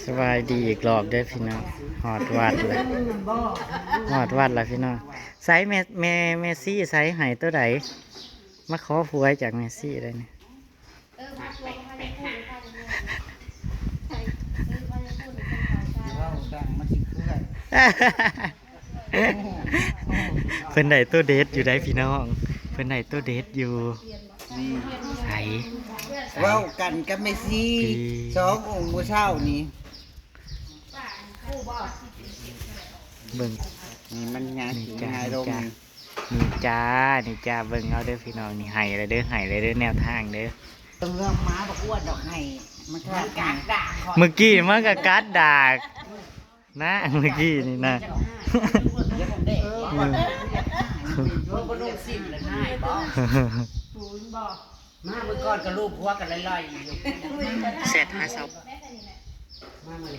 สบายดีอีกรอบเด้อพี่น้องหอดวัดเลยหอดวัดละพี่น้องไซส์เมซี่ไซส์ไห้ตัวใดมาขอหวยจากเมซี่ได้เนี่ยเพิ่นได้ตัวเด็ดอยู่ได้พี่น้องเพิ่นได้ตัวเด็ดอยู่ใส่เว้ากันกับเมซี่สององค์มื้อเช้านี้เบิ่งนี่มันงาน นี่ สิ จ้า ง่ายลง นี่จ้านี่จ้าเบิ่งเอาเด้อพี่น้องนี่ไห้เลยเด้อไห้เลยเด้อแนวทางเด้อ ต้องเรื่องม้าบักอ้วนดอกไห้มันทาการด่า เมื่อกี้มันก็กัดดากนะเมื่อกี้นี่นะมาเมื่อก่อนก็รูปหัวกันลอยๆอยู่เสร็จหาเสามาเลย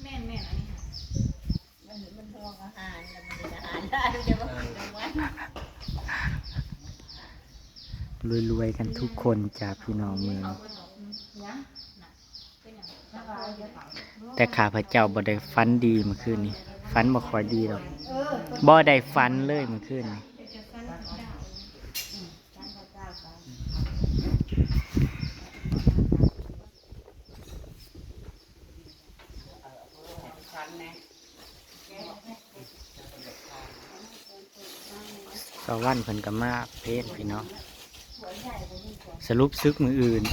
แม่นอันนี้ค่ะมันทองอาหารแล้วมันเป็นอาหารได้จะบอกว่ารวยๆกันทุกคนจ้าพี่น้องเมืองแต่ข้าพเจ้าบ่ได้ฟันดีเมื่อคืนนี้ฟันบ่ค่อยดีหรอกบ่ได้ฟันเลยเมื่อคืนนี้สวรรค์เพิ่นก็มาเพศพี่น้องสรุปซึกมืออื่น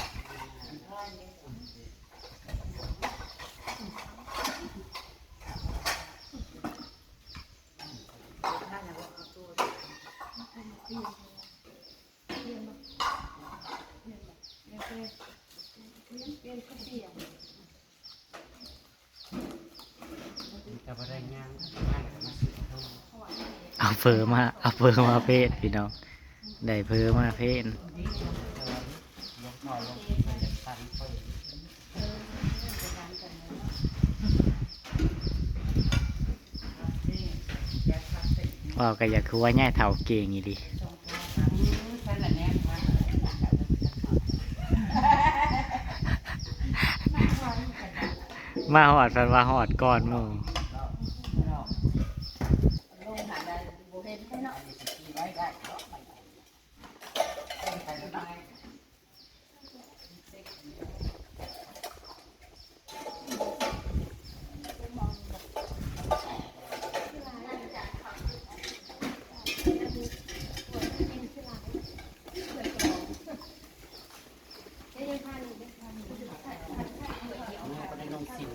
เอาเฟอมาเพศพี่น้องได้เฟอมาเพศว่าก็อยากคือว่าง่ายเท่าเก่งอีดิมาหอดฟันว่าหอดก่อนมึง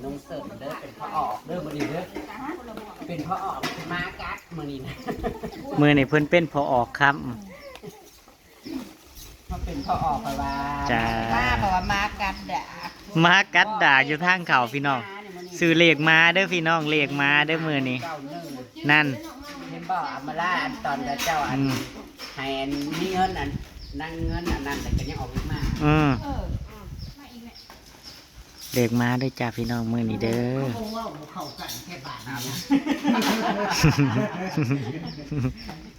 นงเสริมเด้อเป็นพ่อออกเด้อมื้อนี้เด้อเป็นพ่อออกเป็นม้ากัดมื้อนี้นะมือในเพิ่นเป็นพอออกครับ มาเป็นพ่อออกเพราะว่า จ้า เพราะว่าม้ากัดด่า มากัดด่าอยู่ทางเขาพี่น้องซื้อเลขมาเด้อพี่น้องเลขมาเด้อมือนี้นั่นเห็นบ่อามาล่าอันตอนเจ้าอันให้อันมีเงินอันนั่งเงินอันนั้นแต่ก็ยังออกมาเลขมาได้จ้าพี่น้องมือนี้เด้อ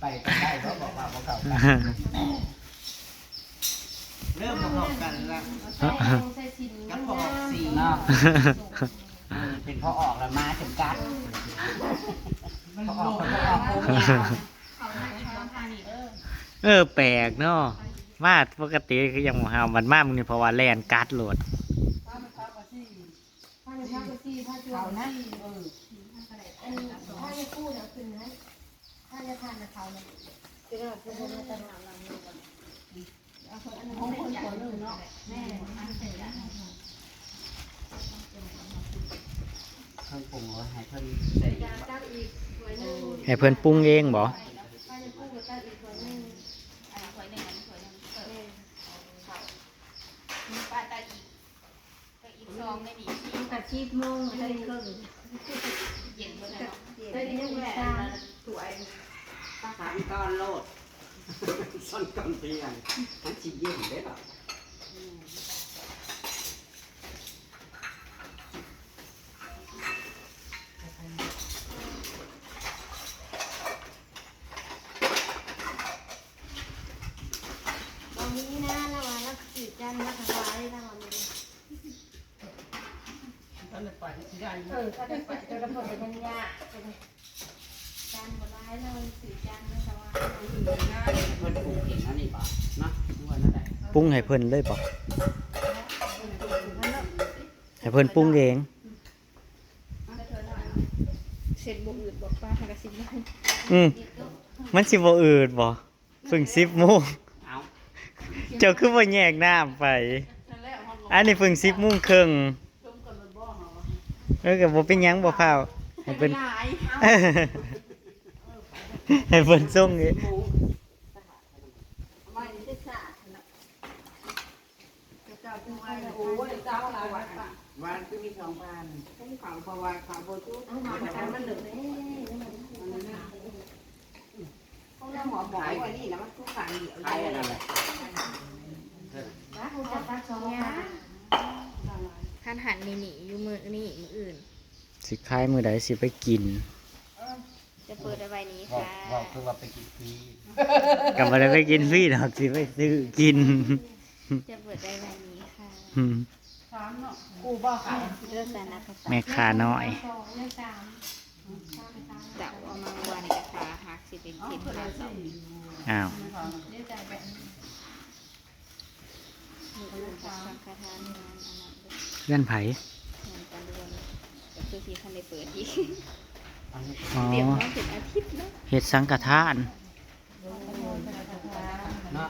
ไปก็ได้เพราะบอกว่าบ่เข้ากันเริ่มบ่เข้ากันแล้วกับพ่อออกสีเนาะเป็นพ่อออกแล้วมาถึงกัดพ่อออกโค้งยาวแปลกเนาะมาปกติคือยังหามันมากมึงนี่เพราะว่าแลนกัดโหลดเขานะถ้าจะพูดเนี่ยคือนะถ้าจะทานกับเขาเนี่ยคือเราคือคนจะทำเราเนี่ยเอาคนอันนั้นคนคนหนึ่งเนาะแม่อันเสร็จแล้วเพิ่นปรุงให้เพิ่นใส่ให้เพิ่นปรุงเองบ่ชีพมุ่งได้เครื่องเย็นเลยได้ยังแหวนสวยสามก้อนโลดซ่อนก้อนเตียงมันสิเย็นได้หรอ นี้นะระหว่างนักสืบจันทร์นักถวายระหว่างนี้ถ้าได้ไปจะระเบิดเป็นยากจันทร์บ่ได้แล้วมันสืบจันทร์นักถวาย เพิ่นปลูกเองนั่นนี่ป่ะเนาะทุกวันนั่นแหละ ปรุงให้เพิ่นเลยบ่ให้เพิ่นปรุงเอง เสร็จบุอื่นบอกป้าหากระสิบได้ มันสิบ่อืดบ่เพิ่ง10 โมง เอา เจ้าคือบ่แยกน้ำไป อันนี้เพิ่ง10 โมงครึ่งก็บ่เป็นหยังบ่พาวให้เพิ่น ให้เพิ่นส่งนี่ ไม่ได้สาดนะเจ้าเป็นไงโอ้ยเจ้าลายวัดป่ะ วันคือมี2,000ต้องเขาเพราะว่าเขาบ่จุ๊บ เอาหมามันเหลือเอ๊เขาเล่าหมอบอกว่านี่นะมันทุกขังเดียว ขายอะไรล่ะ นะคุณจะตัดสองอย่าง ท่านหันนี่หนีอยู่มือนี่มืออื่น สิขายมื้อใดสิไปกิน จะเปิดในใบนี้ บอก ค่ะ บอกคือว่าไปกินฟรี ก็บ่ได้ไปกินฟรีดอกสิไปซื้อกิน จะเปิดในใบนี้ค่ะ กูบอกค่ะ เลือกแต่นักภาษา แม่ค้าน้อย สองเลขสาม เต่าเอามาวันกระคาหักสิเป็นเข็มละสอง อ้าว เลขใจแบบ มืออื่นกับสังฆทานงานอันนั้นด้วย เพื่อนไผ งานการเรียนก็คือที่ท่านได้เปิดอีก อ๋อ เตรียมมาถึงอาทิตย์แล้ว เฮ็ดสังฆทาน เนาะ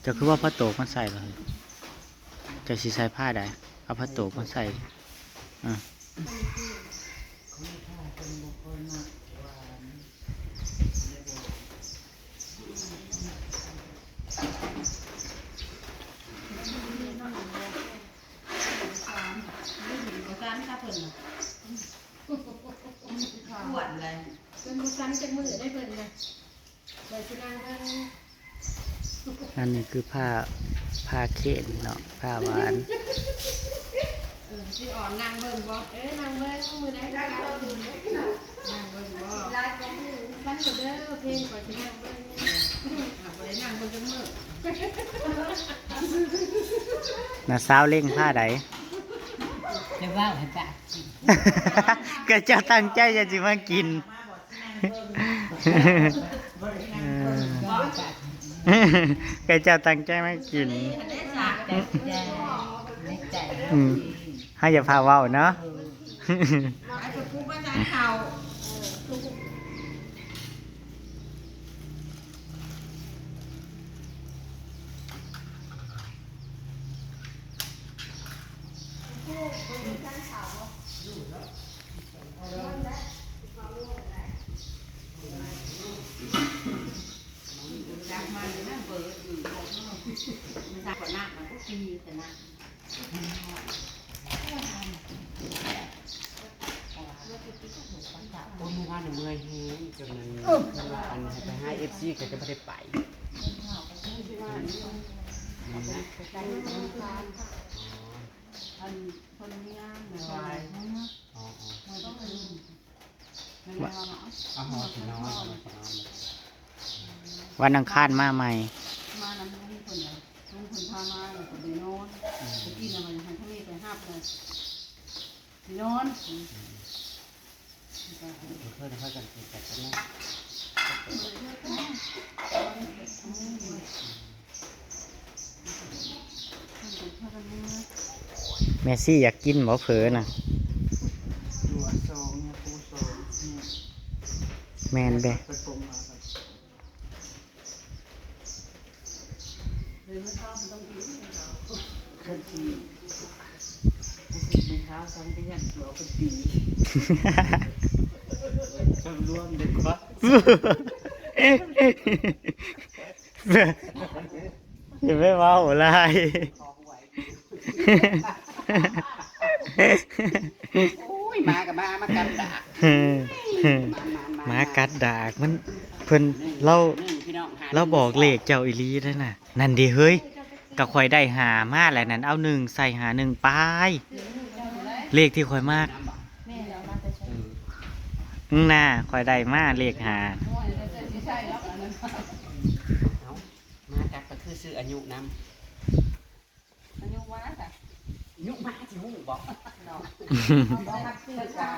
เจะคือว่าพระโตกมันใส่เลยเจะสิใส่ผ้าใดเอาพระโตกมันใส่อ่ะ ปวดเลย เป็นมือซ้ำจากมือได้เพิ่นนะเลยที่นั่งเพิ่น อันนี้คือผ้าเขนเนาะผ้าหวาน ที่อ่อนนางเบิ่งบ่นางเบิ่งมือได้ได้นางเบิ่งบ่ลายของมือฟันก็เด้อเพลงก่อนที่นางเบิ่งบ่ได้นางเบิ่งจังมือ น่ะสาวเล่งผ้าใด จะว่าให้จ้ะ ก็เจ้าตั้งใจจะสิมากิน ก็เจ้าตั้งใจมากินให้อย่าพาเว้าเนาะ จักมันนะเบอร์อยู่มันจักกว่าหน้ามันก็ตีแต่หน้าโอ้ยมึงว่าหนูเมื่อยแฮงจนมันอันไปให้ FC ก็จะไม่ได้ไปคนนี้นะไม่ไหวอ๋ออ๋อถึงนอน วันอังคารมาใหม่ มานั้นลุงคนไหนลุงคนพามาเลยคนไปนอนไปกินอะไรทางทะเลไปห้าบเลยไปนอน เพื่อนเขากันกินแต่ก็ไม่ แมซี่อยากกินหมอเผลอน่ะ ตัวสองเนี่ยปูสองเนี่ย แมนเบ ผสมมาแบบเลยไม่ชอบมันต้องกินคนที่ไม่ท้าซ้ำไปยันตัวเป็นปีจำรวมเด็กว่า อย่าไม่เมาอะไร โอ้ยมากับมากันด่า หมากัดดากมันเพิ่นเราบอกเลขเจ้าอีหลีแล้วน่ะ นั่นดิเฮ้ยกับข่อยได้หามาแหละนั่นเอา1ใส่หา1ไป เ เลขที่ข่อยมาก น้ำบอก แม่เรามาแต่ใช้ หน้าข่อยได้มาเลขหา ใช่แล้วอันนั้น เอามากัดก็คือซื้ออายุน้ มันยุ่งว่าจ้ะ ำอายุมาสิหูบอก เนาะ บ่รับซื้อ จะ จ้า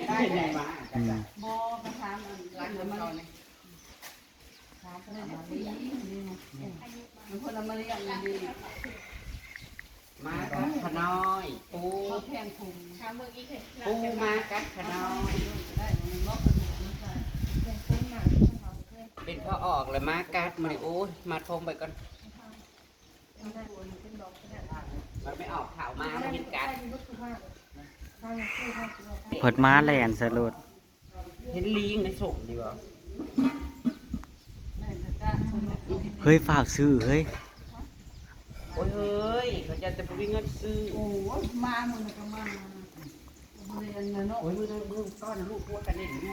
ได้ ได้ เล ไง ย มา อืม บ่ประธานร้านมันถามเลยนะนี่มันคนละมาเรียนดี มากัดขน้อยปู เขาแทงถุง ถามเมื่อกี้เคย ปูมากัดขน้อย ได้มันล็อกกันมันใส่ เป็นคนหนังที่เขาเคย เป็นพ่อออกเลยมากัดมันโอ้ยมาทมไปก่อน เป็นได้เป็นดอกเป็นได้ มันไม่ออกข่าวมามันยินกัด พดม้าแลนสรุด เห็นลิงในส่งดีวะ แม่จะกล้าชม เฮ้ยฝ่าวซื้อเฮ้ย โอ้ยเฮ้ยเขาจะไปวิ่งเงินซื้อ โอ้มามันก็มาเรียนเนาะ โอ้ยมือก้อนลูกพวกกันเล่นอยู่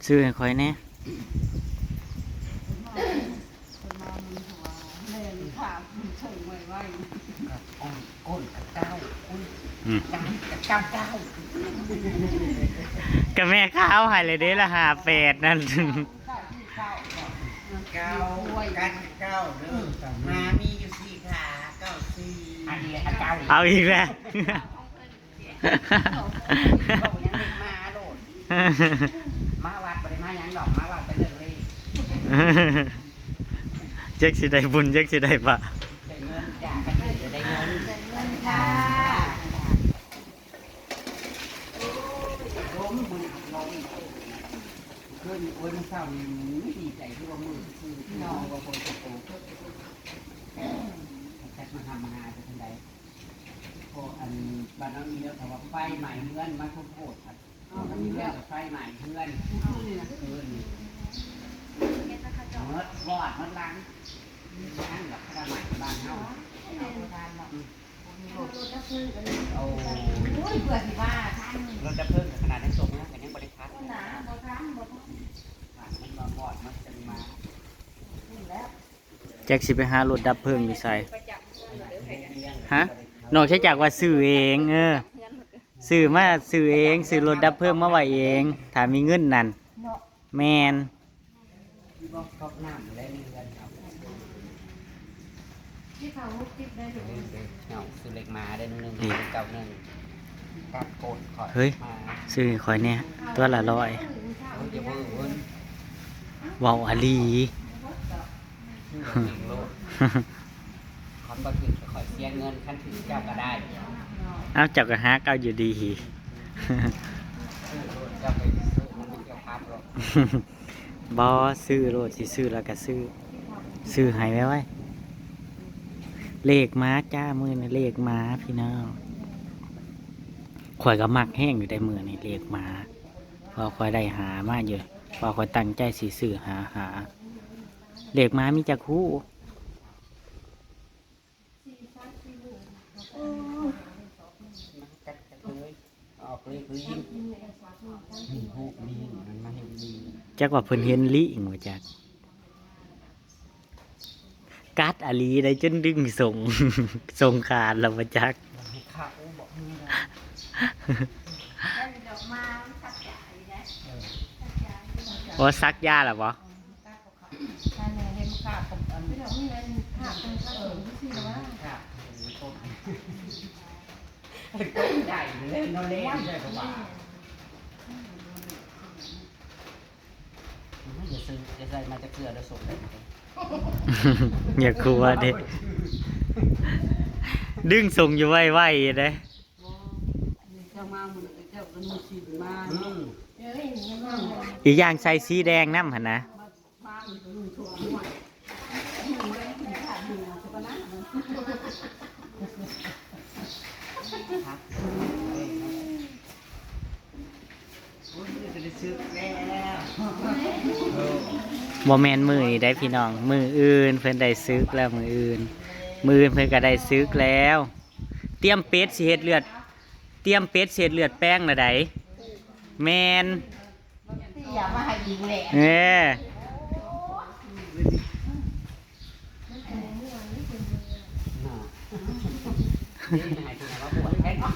ซื้อให้ข่อยแน่ มามันหัวเรียนถามเฉยไว้ไว้ ก้อนก้นกับเก้าอุ้ย อืม กับเก้าเก้า ก็แม่ข้าวให้เลยเด้ละหาแปดนั่น ได้ที่เก้า เก้ากันเก้าเด้อมามีอยู่สี่ขาเก้าสี่อันนี้เก้า เอาอีกแล้ว เขายังเด็กมาโดดมาวัดไปมายังดอกมาวัดไปเรื่องเลย เจ๊กสิได้บุญเจ๊กสิได้บะ ได้เงินจ่ายกันจะได้เงิน ค่ะ ล้มบุญล้มขึ้นโอ้ยมันเศร้าไม่ดีใจที่ว่ามือคือน้องว่าคนโตแค่มาทำงานจะทันใดพออันบ้านน้องมีแล้วแต่ว่าไฟใหม่เพื่อนมาทุบโคตรครับมีเรื่องไฟใหม่เพื่อนเพื่อนมดวอดมดล้างนั่งแบบขนาดใหม่บ้านเฮาโอ้ โอ้ยเบื่อสิว่าท่าน รถจะเพิ่มขนาดนั้นส่งนะแต่ยังบริพัตร หนาบ่ทันบ่ทัน มันมาบอดมันจะมา แจ็คสิไปหารถดับเพลิงอยู่ใส่ ประจับเงินหรือใครกัน ฮะนอกจากว่าซื้อเองซื้อมาซื้อเองซื้อรถดับเพลิงมาไว้เองถ้ามีเงินนั่นแมน ที่บอกก๊อกน้ำและมีเงินครับ ที่เขามุกติดได้ถึง เอาซื้อเล็กมาได้นึงเก่าหนึ่งกัดโกดขอด เฮ้ย มา ซื้อให้ข่อยเนี่ยตัวละ100 เอาเดี๋ยวเพิ่ง เว้าอาลี ชื่อหนึ่งโลคอนบอถึงจะขอเสียเงินขั้นถึงเจ้าก็ได้ เอาเจับกระฮักเอาอยู่ดี ซื้อรถเจ้าไปซื้อมันไม่เกี่ยวพับหรอก บอซื้อรถสิซื้อแล้วก็ซื้อซื้อให้ไว้ไว้เลขม้าจ้ามือนี่เลขม้าพี่น้องข่อยก็มักแห้งอยู่ในมือนี่เลขม้าพอข่อยได้หามาอยู่พอข่อยตั้งใจสิซื้อหาเลขม้ามีจักคู่ มันกัดกันเลยออกเลยคือยิ่งยิ่งหูมีมันมาเห็นดี จักว่าเพิ่นเห็นลิงว่าจักกัดอาลีได้จนดึงส่ง ส่งขาดแล้วว่าจัก ให้ข้าวบอกให้ได้ ดอกมาสักอย่างนะ ว่าซักยาหรอวะ ท่านเห็นขาผมไม่ดอกนี่มันขาเป็นข้าวที่ชื่อว่า ครับต้นใหญ่เลยนอนเล่นใช่ปะวะอย่าซื้ออย่าใส่มาจะเกลือแล้วส่งเลย อย่ากลัวเด็ดึงส่งอยู่ไวๆเด้ เจ้ามามันเจ้าก็มีสิมา อืม เอ้ยยังไง อีกอย่างใส่สีแดงน้ำหันนะ มามันก็มีถั่วหน่อยมันไม่ได้ขาดหัวใช่ปะนะครับ โอ้ยจะได้ซื้อแล้ว บ่แมนมือนี่ได้พี่น้อง มืออื่นเพิ่นได้ซึกแล้วมืออื่นเพิ่นก็ได้ซึกแล้ว เตรียมเป็ดสิเฮ็ดเลือด เตรียมเป็ดสิเฮ็ดเลือดแป้งละใดแมน อย่ามาให้ยิงแหละ เอ้ นี่หายไปไหนวะผม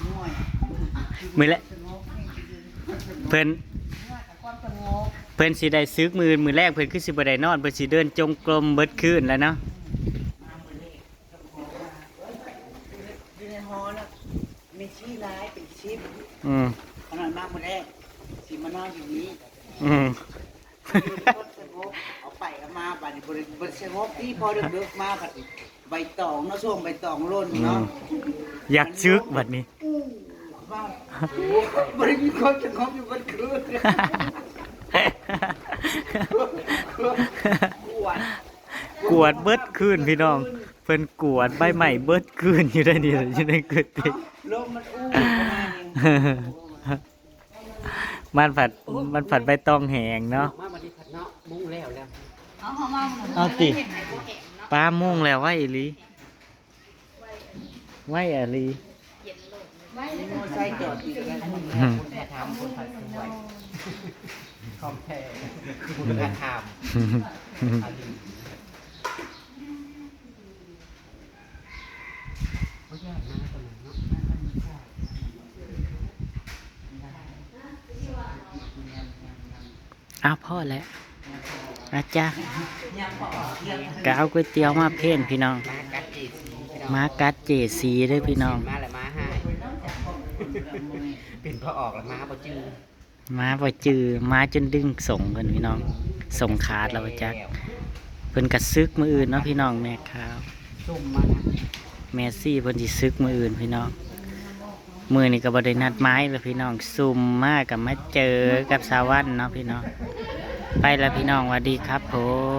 ง่วย มือละเพิ่น ความสงบ เพิ่นสิได้ซึกมือแรกเพิ่นคือสิบ่ได้นอนเพิ่นสิเดินจงกรมเบิดคืนแล้วเนาะ มาเมื่อนี้อยู่ในหอแล้วมีชี้ร้ายเป็นชิป อืม ขนาดมาเมื่อแรกสิมานอนอยู่นี้ อืม คนสงบเอาไปเอามาบัดนี้บริสงบที่พอเดึกๆมาบัดนี้ใบตองเนาะช่วงใบตองหล่นเนาะ อยากซึกบัดนี้ ว่าบริมีความสงบอยู่บนคืนกวด กวดเบิดคืนพี่น้อง เพิ่นกวดใบใหม่เบิดคืนอยู่ได้นี่อยู่ในกุฏิ ลมมันอู้ประมาณนี้ มันผัดใบตองแหงเนาะ มาบัดนี้ผัดเนาะมุ้งแล้ว เอาติป้ามุ่งแล้วไว้อีหลีไว้อีหลี ใส่จอดอีกแล้วคุณพระธรรมคุณพระสวยคอมแท้คุณพระธรรมอาลีโอ้ยยากนะตอนนั้นเนาะ อ้าวพ่อแล้วอาจ้ารย์ก็เอาก๋วยเตี๋ยวมาเพ่นพี่น้อง มากัดเจสีพี่น้องมากัดเจสีเด้วยพี่น้อง มาแล้วมาให้เป็นพอออกแล้วมาบ่จื้อ มาบ่จือมาจนดึงส่งกันพี่น้อง ส่งขาดแล้วบ่จักเพิ่นก็ซึกมืออื่นเนาะพี่น้องแม่ข้าว ซุ่มมานะ แม่ซี่เพิ่นสิซึกมืออื่นพี่น้องมือนี่ก็บ่ได้นัดไม้แล้วพี่น้องซุ่มมากกับมาเจอกับสาวันเนาะพี่น้องไปแล้วพี่น้องสวัสดีครับผม